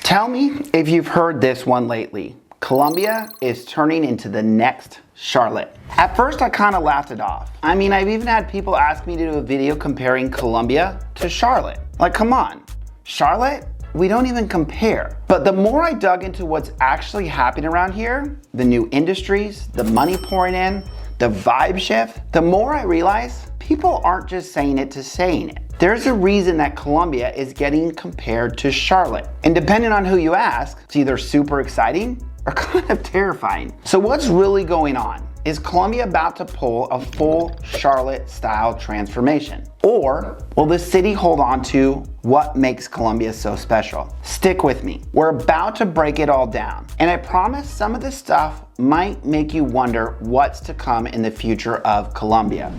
Tell me if you've heard this one lately. Columbia is turning into the next Charlotte. At first, I kind of laughed it off. I mean, I've even had people ask me to do a video comparing Columbia to Charlotte. Like, come on, Charlotte? We don't even compare. But the more I dug into what's actually happening around here, the new industries, the money pouring in, the vibe shift, the more I realize people aren't just saying it to saying it. There's a reason that Columbia is getting compared to Charlotte. And depending on who you ask, it's either super exciting or kind of terrifying. So what's really going on? Is Columbia about to pull a full Charlotte-style transformation? Or will the city hold on to what makes Columbia so special? Stick with me. We're about to break it all down. And I promise some of this stuff might make you wonder what's to come in the future of Columbia.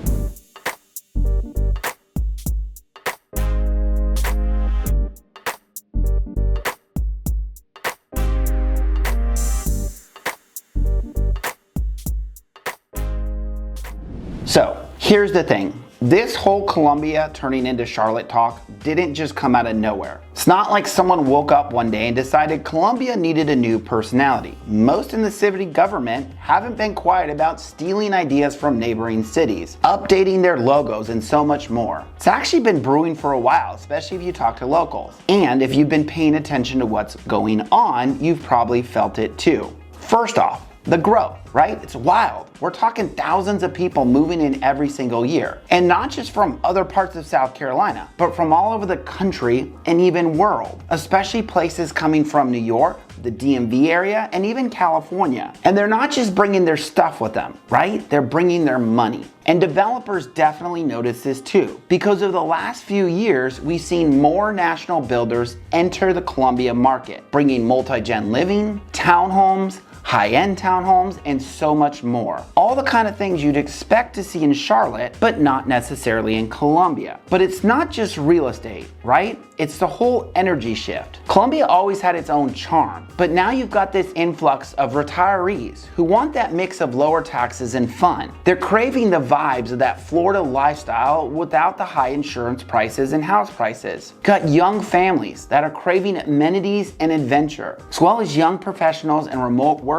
So here's the thing. This whole Columbia turning into Charlotte talk didn't just come out of nowhere. It's not like someone woke up one day and decided Columbia needed a new personality. Most in the city government haven't been quiet about stealing ideas from neighboring cities, updating their logos, and so much more. It's actually been brewing for a while, especially if you talk to locals. And if you've been paying attention to what's going on, you've probably felt it too. First off, the growth, right? It's wild. We're talking thousands of people moving in every single year. And not just from other parts of South Carolina, but from all over the country and even world, especially places coming from New York, the DMV area, and even California. And they're not just bringing their stuff with them, right? They're bringing their money. And developers definitely notice this too. Because of the last few years, we've seen more national builders enter the Columbia market, bringing multi-gen living, townhomes, high-end townhomes, and so much more. All the kind of things you'd expect to see in Charlotte, but not necessarily in Columbia. But it's not just real estate, right? It's the whole energy shift. Columbia always had its own charm, but now you've got this influx of retirees who want that mix of lower taxes and fun. They're craving the vibes of that Florida lifestyle without the high insurance prices and house prices. Got young families that are craving amenities and adventure, as well as young professionals and remote workers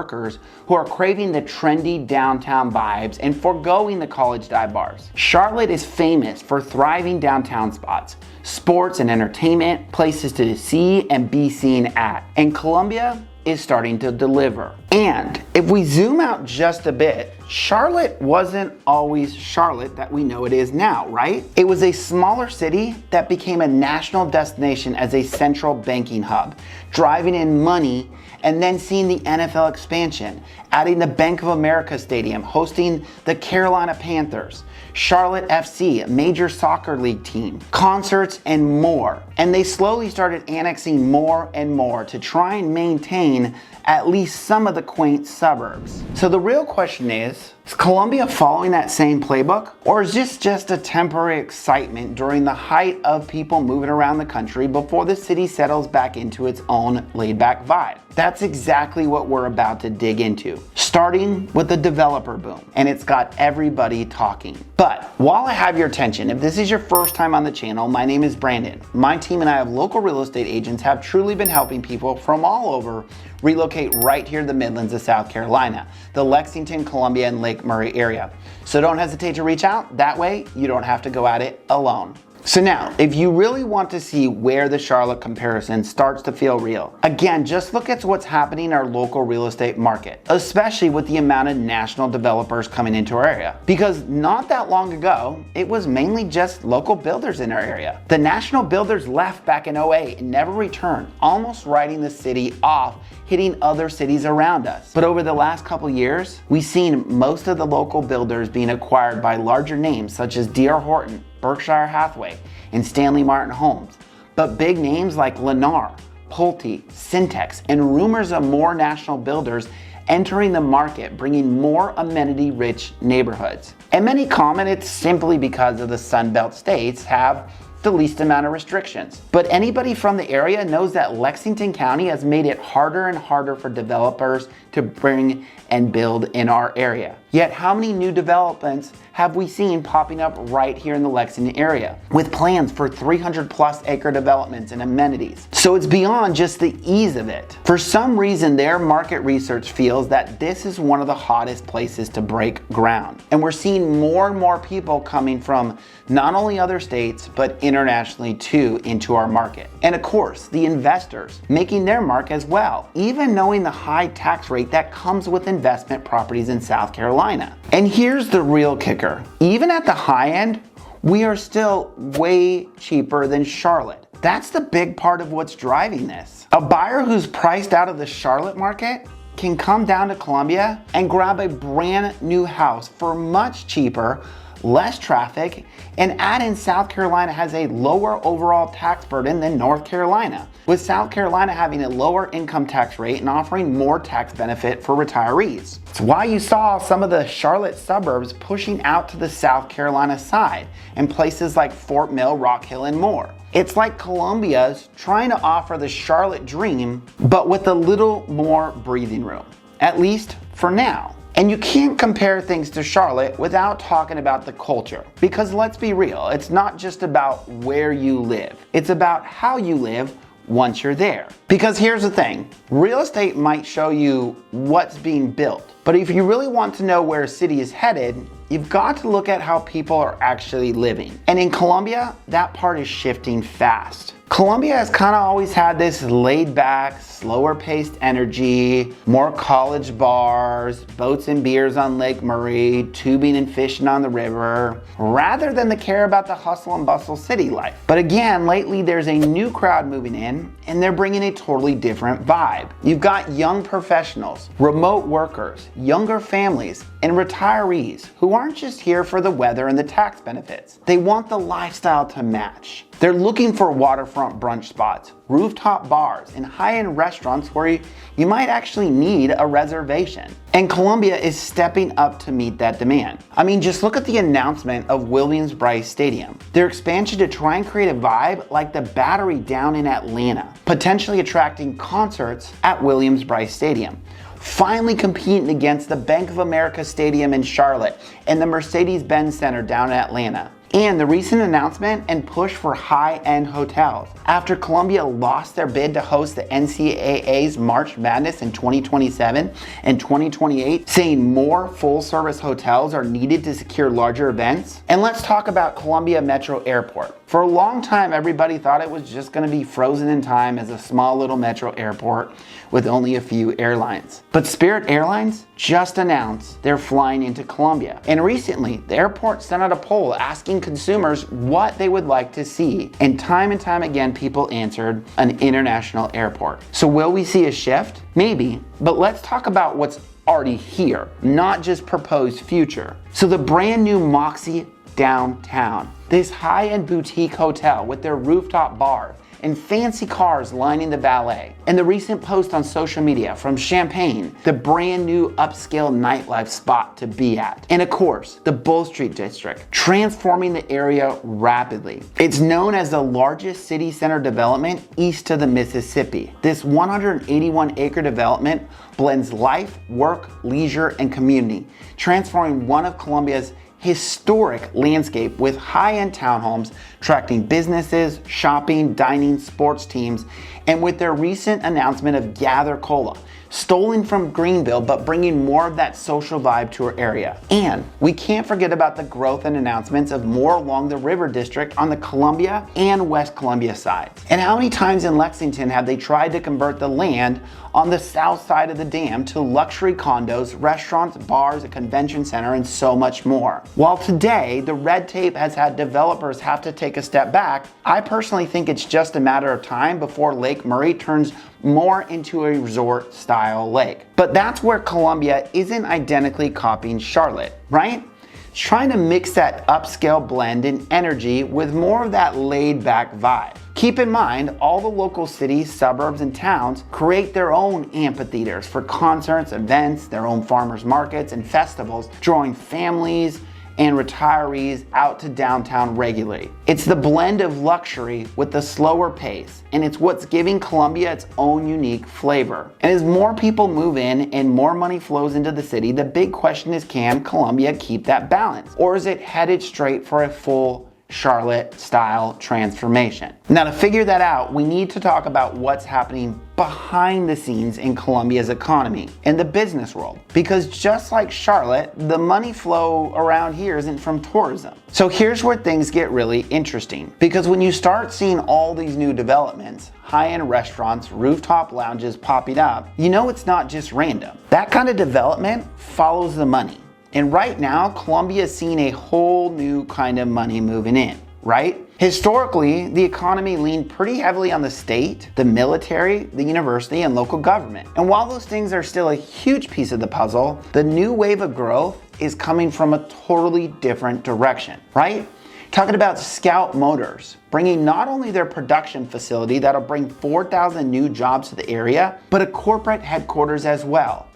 who are craving the trendy downtown vibes and foregoing the college dive bars. Charlotte is famous for thriving downtown spots, sports and entertainment, places to see and be seen at. And Columbia is starting to deliver. And if we zoom out just a bit, Charlotte wasn't always Charlotte that we know it is now, right? It was a smaller city that became a national destination as a central banking hub, driving in money and then seeing the NFL expansion, adding the Bank of America Stadium, hosting the Carolina Panthers, Charlotte FC, a major soccer league team, concerts, and more. And they slowly started annexing more and more to try and maintain at least some of the quaint suburbs. So the real question is Columbia following that same playbook? Or is this just a temporary excitement during the height of people moving around the country before the city settles back into its own laid-back vibe? That's exactly what we're about to dig into, starting with the developer boom, and it's got everybody talking. But while I have your attention, if this is your first time on the channel, my name is Brandon. My team and I of local real estate agents have truly been helping people from all over relocate right here to the Midlands of South Carolina, the Lexington, Columbia, and Lake Murray area. So don't hesitate to reach out. That way you don't have to go at it alone. So now, if you really want to see where the Charlotte comparison starts to feel real, again, just look at what's happening in our local real estate market, especially with the amount of national developers coming into our area. Because not that long ago, it was mainly just local builders in our area. The national builders left back in 2008 and never returned, almost writing the city off, hitting other cities around us. But over the last couple years, we've seen most of the local builders being acquired by larger names such as D.R. Horton, Berkshire Hathaway, and Stanley Martin Homes. But big names like Lennar, Pulte, Syntex, and rumors of more national builders entering the market, bringing more amenity-rich neighborhoods. And many comment it's simply because of the Sun Belt states have the least amount of restrictions. But anybody from the area knows that Lexington County has made it harder and harder for developers to bring and build in our area. Yet how many new developments have we seen popping up right here in the Lexington area, with plans for 300+ acre developments and amenities? So it's beyond just the ease of it. For some reason, their market research feels that this is one of the hottest places to break ground. And we're seeing more and more people coming from not only other states, but internationally too into our market. And of course, the investors making their mark as well, even knowing the high tax rate that comes with investment properties in South Carolina. And here's the real kicker. Even at the high end, we are still way cheaper than Charlotte. That's the big part of what's driving this. A buyer who's priced out of the Charlotte market can come down to Columbia and grab a brand new house for much cheaper, less traffic, and add in South Carolina has a lower overall tax burden than North Carolina, with South Carolina having a lower income tax rate and offering more tax benefit for retirees. It's why you saw some of the Charlotte suburbs pushing out to the South Carolina side in places like Fort Mill, Rock Hill, and more. It's like Columbia's trying to offer the Charlotte dream, but with a little more breathing room, at least for now. And you can't compare things to Charlotte without talking about the culture. Because let's be real, it's not just about where you live. It's about how you live once you're there. Because here's the thing, real estate might show you what's being built. But if you really want to know where a city is headed, you've got to look at how people are actually living. And in Columbia, that part is shifting fast. Columbia has kind of always had this laid back, slower paced energy, more college bars, boats and beers on Lake Murray, tubing and fishing on the river, rather than the care about the hustle and bustle city life. But again, lately there's a new crowd moving in and they're bringing a totally different vibe. You've got young professionals, remote workers, younger families, and retirees who aren't just here for the weather and the tax benefits. They want the lifestyle to match. They're looking for waterfront brunch spots, rooftop bars, and high-end restaurants where you might actually need a reservation. And Columbia is stepping up to meet that demand. I mean, just look at the announcement of Williams-Brice Stadium. Their expansion to try and create a vibe like the Battery down in Atlanta, potentially attracting concerts at Williams-Brice Stadium. Finally competing against the Bank of America Stadium in Charlotte and the Mercedes-Benz Center down in Atlanta. And the recent announcement and push for high-end hotels. After Columbia lost their bid to host the NCAA's March Madness in 2027 and 2028, saying more full-service hotels are needed to secure larger events. And let's talk about Columbia Metro Airport. For a long time, everybody thought it was just going to be frozen in time as a small little metro airport with only a few airlines. But Spirit Airlines just announced they're flying into Columbia. And recently, the airport sent out a poll asking consumers what they would like to see. And time again, people answered an international airport. So will we see a shift? Maybe, but let's talk about what's already here, not just proposed future. So the brand new Moxie downtown, this high-end boutique hotel with their rooftop bar and fancy cars lining the valet. And the recent post on social media from Champaign, the brand new upscale nightlife spot to be at. And of course, the Bull Street District, transforming the area rapidly. It's known as the largest city center development east of the Mississippi. This 181-acre development blends life, work, leisure, and community, transforming one of Columbia's historic landscape with high-end townhomes, attracting businesses, shopping, dining, sports teams, and with their recent announcement of Gather Cola, stolen from Greenville, but bringing more of that social vibe to our area. And we can't forget about the growth and announcements of more along the River District on the Columbia and West Columbia sides. And how many times in Lexington have they tried to convert the land on the south side of the dam to luxury condos, restaurants, bars, a convention center, and so much more? While today, the red tape has had developers have to take a step back, I personally think it's just a matter of time before Lake Murray turns more into a resort style lake. But that's where Columbia isn't identically copying Charlotte, right? It's trying to mix that upscale blend and energy with more of that laid back vibe. Keep in mind, all the local cities, suburbs, and towns create their own amphitheaters for concerts, events, their own farmers markets and festivals, drawing families and retirees out to downtown regularly. It's the blend of luxury with the slower pace, and it's what's giving Columbia its own unique flavor. And as more people move in and more money flows into the city, the big question is, can Columbia keep that balance? Or is it headed straight for a full Charlotte-style transformation? Now, to figure that out, we need to talk about what's happening behind the scenes in Columbia's economy and the business world. Because just like Charlotte, the money flow around here isn't from tourism. So here's where things get really interesting. Because when you start seeing all these new developments, high-end restaurants, rooftop lounges popping up, you know it's not just random. That kind of development follows the money. And right now, Columbia is seeing a whole new kind of money moving in, right? Historically, the economy leaned pretty heavily on the state, the military, the university, and local government. And while those things are still a huge piece of the puzzle, the new wave of growth is coming from a totally different direction, right? Talking about Scout Motors, bringing not only their production facility that'll bring 4,000 new jobs to the area, but a corporate headquarters as well.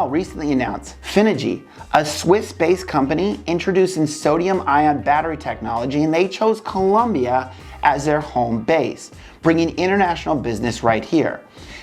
Recently announced Finergy, a Swiss-based company introducing sodium-ion battery technology, and they chose Columbia as their home base, bringing international business right here.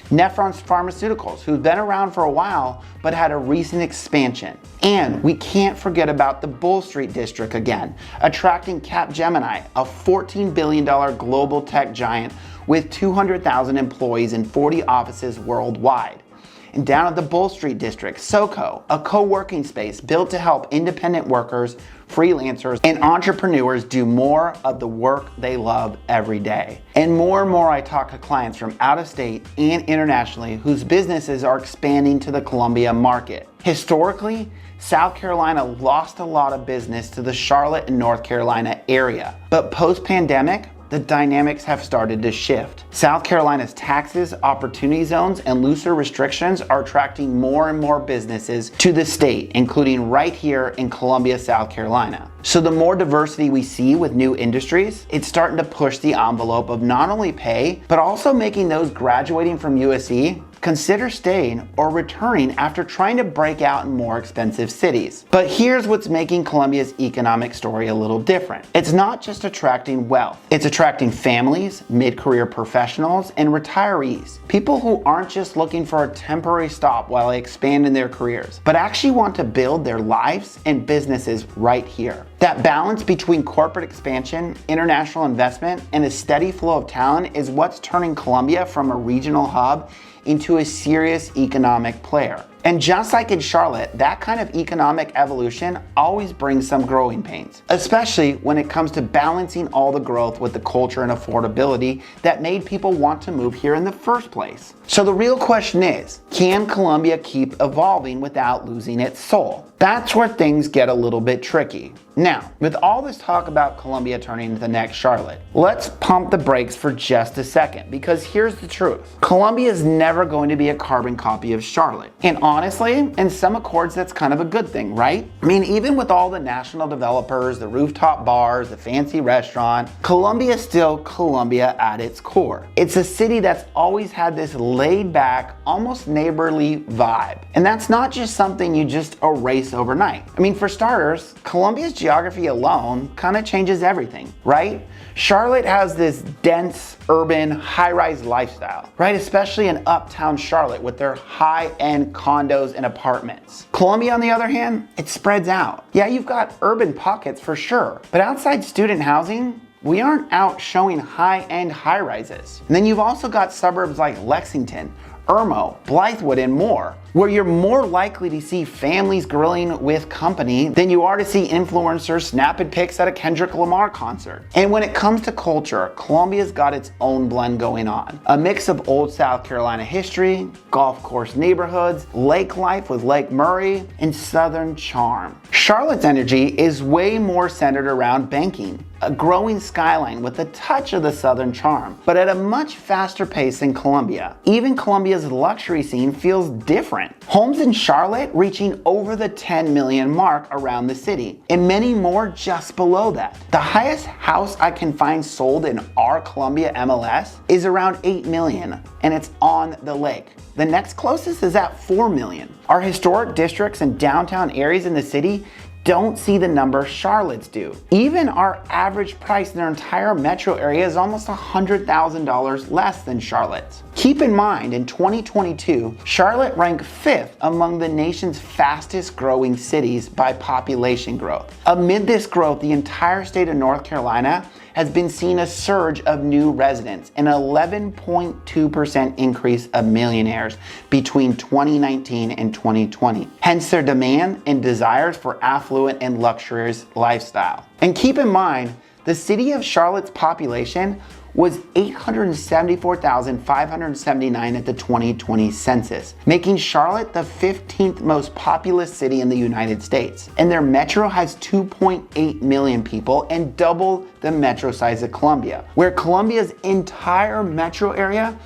Nephron Pharmaceuticals, who's been around for a while, but had a recent expansion. And we can't forget about the Bull Street District again, attracting Capgemini, a $14 billion global tech giant with 200,000 employees in 40 offices worldwide. And down at the Bull Street District, SoCo, a co-working space built to help independent workers, freelancers, and entrepreneurs do more of the work they love every day. And more I talk to clients from out of state and internationally whose businesses are expanding to the Columbia market. Historically, South Carolina lost a lot of business to the Charlotte and North Carolina area, but post-pandemic, the dynamics have started to shift. South Carolina's taxes, opportunity zones, and looser restrictions are attracting more and more businesses to the state, including right here in Columbia, South Carolina. So the more diversity we see with new industries, it's starting to push the envelope of not only pay, but also making those graduating from USC consider staying or returning after trying to break out in more expensive cities. But here's what's making Columbia's economic story a little different. It's not just attracting wealth, it's attracting families, mid-career professionals, and retirees. People who aren't just looking for a temporary stop while they expand in their careers, but actually want to build their lives and businesses right here. That balance between corporate expansion, international investment, and a steady flow of talent is what's turning Columbia from a regional hub into a serious economic player. And just like in Charlotte, that kind of economic evolution always brings some growing pains, especially when it comes to balancing all the growth with the culture and affordability that made people want to move here in the first place. So the real question is, can Columbia keep evolving without losing its soul? That's where things get a little bit tricky. Now, with all this talk about Columbia turning into the next Charlotte, let's pump the brakes for just a second, because here's the truth. Columbia is never going to be a carbon copy of Charlotte. And honestly, in some accords, that's kind of a good thing, right? I mean, even with all the national developers, the rooftop bars, the fancy restaurant, Columbia is still Columbia at its core. It's a city that's always had this laid back, almost neighborly vibe. And that's not just something you just erase overnight. I mean, for starters, Columbia's geography alone kind of changes everything, right? Charlotte has this dense, urban, high-rise lifestyle, right? Especially in uptown Charlotte with their high-end condos and apartments. Columbia, on the other hand, it spreads out. Yeah, you've got urban pockets for sure, but outside student housing, we aren't out showing high-end high-rises. And then you've also got suburbs like Lexington, Irmo, Blythewood, and more, where you're more likely to see families grilling with company than you are to see influencers snapping pics at a Kendrick Lamar concert. And when it comes to culture, Columbia's got its own blend going on. A mix of old South Carolina history, golf course neighborhoods, lake life with Lake Murray, and southern charm. Charlotte's energy is way more centered around banking, a growing skyline with a touch of the southern charm, but at a much faster pace than Columbia. Even Columbia's luxury scene feels different. Homes in Charlotte reaching over the 10 million mark around the city, and many more just below that. The highest house I can find sold in our Columbia MLS is around 8 million, and it's on the lake. The next closest is at 4 million. Our historic districts and downtown areas in the city don't see the number Charlotte's do. Even our average price in their entire metro area is almost $100,000 less than Charlotte's. Keep in mind, in 2022, Charlotte ranked 5th among the nation's fastest growing cities by population growth. Amid this growth, the entire state of North Carolina has been seeing a surge of new residents, an 11.2% increase of millionaires between 2019 and 2020. Hence their demand and desires for affluent and luxurious lifestyle. And keep in mind, the city of Charlotte's population was 874,579 at the 2020 census, making Charlotte the 15th most populous city in the United States. And their metro has 2.8 million people and double the metro size of Columbia, where Columbia's entire metro area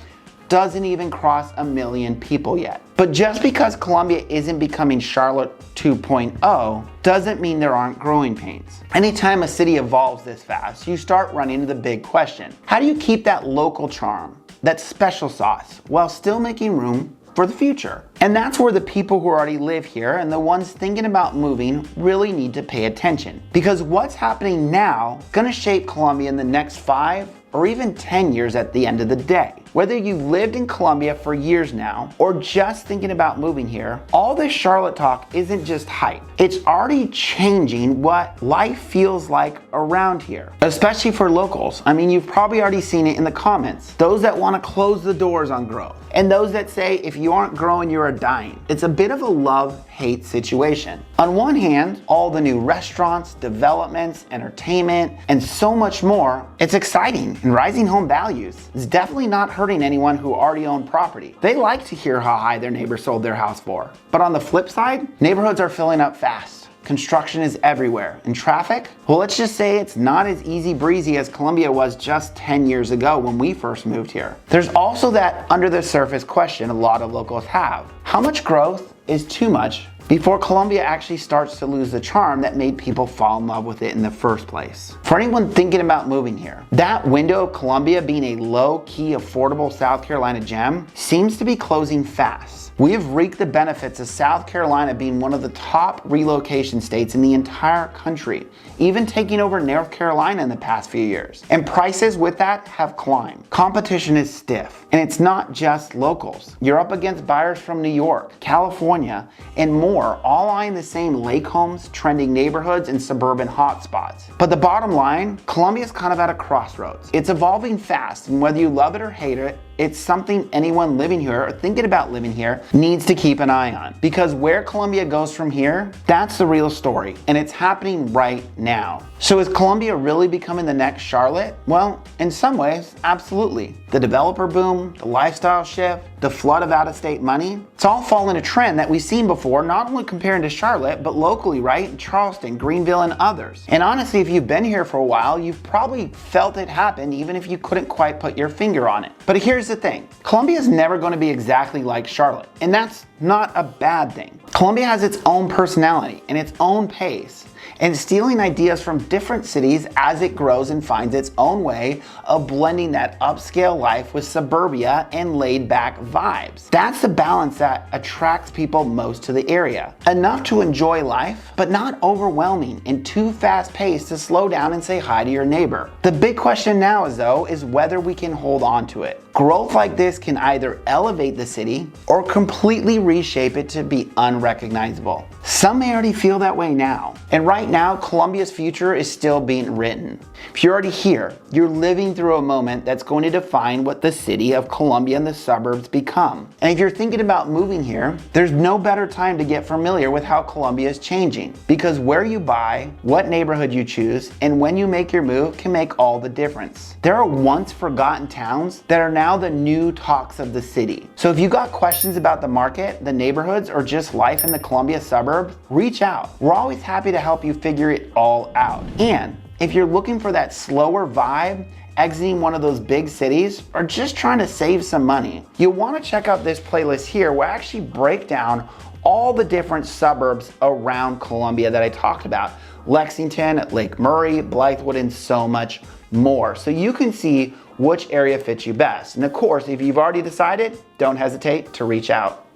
doesn't even cross 1 million people yet. But just because Columbia isn't becoming Charlotte 2.0 doesn't mean there aren't growing pains. Anytime a city evolves this fast, you start running into the big question. How do you keep that local charm, that special sauce, while still making room for the future? And that's where the people who already live here and the ones thinking about moving really need to pay attention. Because what's happening now is gonna shape Columbia in the next 5 or even 10 years at the end of the day. Whether you've lived in Columbia for years now or just thinking about moving here, all this Charlotte talk isn't just hype. It's already changing what life feels like around here, especially for locals. I mean, you've probably already seen it in the comments. Those that want to close the doors on growth and those that say if you aren't growing, you're dying. It's a bit of a love-hate situation. On one hand, all the new restaurants, developments, entertainment, and so much more, it's exciting and rising home values. It's definitely not hurting anyone who already owned property. They like to hear how high their neighbor sold their house for. But on the flip side, neighborhoods are filling up fast. Construction is everywhere. And traffic? Well, let's just say it's not as easy breezy as Columbia was just 10 years ago when we first moved here. There's also that under the surface question a lot of locals have. How much growth is too much before Columbia actually starts to lose the charm that made people fall in love with it in the first place? For anyone thinking about moving here, that window of Columbia being a low-key, affordable South Carolina gem seems to be closing fast. We have reaped the benefits of South Carolina being one of the top relocation states in the entire country, even taking over North Carolina in the past few years. And prices with that have climbed. Competition is stiff, and it's not just locals. You're up against buyers from New York, California, and more, all eyeing the same lake homes, trending neighborhoods, and suburban hotspots. But the bottom line, Columbia's kind of at a crossroads. It's evolving fast, and whether you love it or hate it, it's something anyone living here or thinking about living here needs to keep an eye on. Because where Columbia goes from here, that's the real story, and it's happening right now. So is Columbia really becoming the next Charlotte? Well, in some ways, absolutely. The developer boom, the lifestyle shift, the flood of out-of-state money, it's all fallen a trend that we've seen before, not only comparing to Charlotte, but locally, right? In Charleston, Greenville, and others. And honestly, if you've been here for a while, you've probably felt it happen, even if you couldn't quite put your finger on it. But here's the thing, Columbia is never going to be exactly like Charlotte, and that's not a bad thing. Columbia has its own personality and its own pace, and stealing ideas from different cities as it grows and finds its own way of blending that upscale life with suburbia and laid-back vibes. That's the balance that attracts people most to the area. Enough to enjoy life, but not overwhelming and too fast-paced to slow down and say hi to your neighbor. The big question now is whether we can hold on to it. Growth like this can either elevate the city or completely reshape it to be unrecognizable. Some may already feel that way now. And right now, Columbia's future is still being written. If you're already here, you're living through a moment that's going to define what the city of Columbia and the suburbs become. And if you're thinking about moving here, there's no better time to get familiar with how Columbia is changing. Because where you buy, what neighborhood you choose, and when you make your move can make all the difference. There are once forgotten towns that are now the new talks of the city. So if you got questions about the market, the neighborhoods, or just life in the Columbia suburbs, reach out. We're always happy to help you figure it all out. And if you're looking for that slower vibe, exiting one of those big cities, or just trying to save some money, you'll want to check out this playlist here where I actually break down all the different suburbs around Columbia that I talked about. Lexington, Lake Murray, Blythewood, and so much more. So you can see which area fits you best. And of course, if you've already decided, don't hesitate to reach out.